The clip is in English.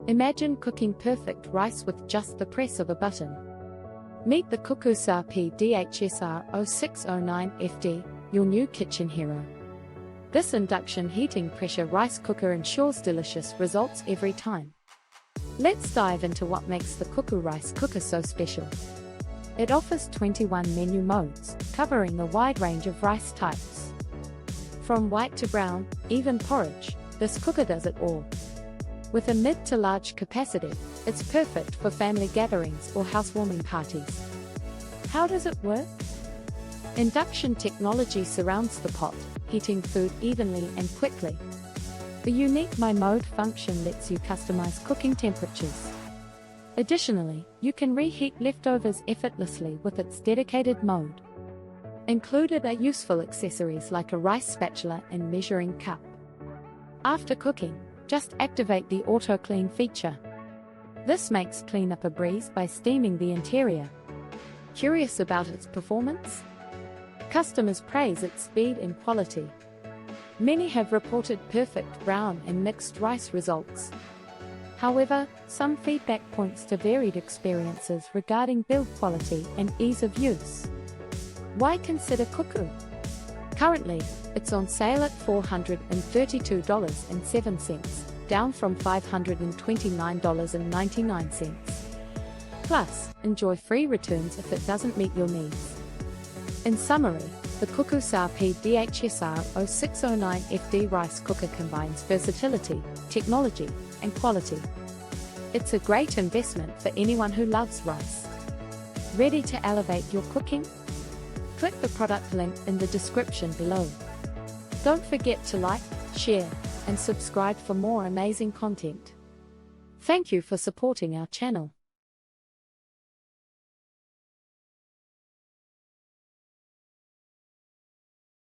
Imagine cooking perfect rice with just the press of a button. Meet the Cuckoo DHSR0609FD, your new kitchen hero. This induction heating pressure rice cooker ensures delicious results every time. Let's dive into what makes the Cuckoo rice cooker so special. It offers 21 menu modes, covering a wide range of rice types. From white to brown, even porridge, this cooker does it all. With a mid to large capacity, it's perfect for family gatherings or housewarming parties. How does it work? Induction technology surrounds the pot, heating food evenly and quickly. The unique My Mode function lets you customize cooking temperatures. Additionally, you can reheat leftovers effortlessly with its dedicated mode. Included are useful accessories like a rice spatula and measuring cup. After cooking, just activate the auto clean feature. This makes cleanup a breeze by steaming the interior. Curious about its performance? Customers praise its speed and quality. Many have reported perfect brown and mixed rice results. However, some feedback points to varied experiences regarding build quality and ease of use. Why consider Cuckoo? Currently, it's on sale at $432.07, down from $529.99. Plus, enjoy free returns if it doesn't meet your needs. In summary, the Cuckoo DHSR0609FD rice cooker combines versatility, technology, and quality. It's a great investment for anyone who loves rice. Ready to elevate your cooking? Click the product link in the description below. Don't forget to like, share, and subscribe for more amazing content. Thank you for supporting our channel.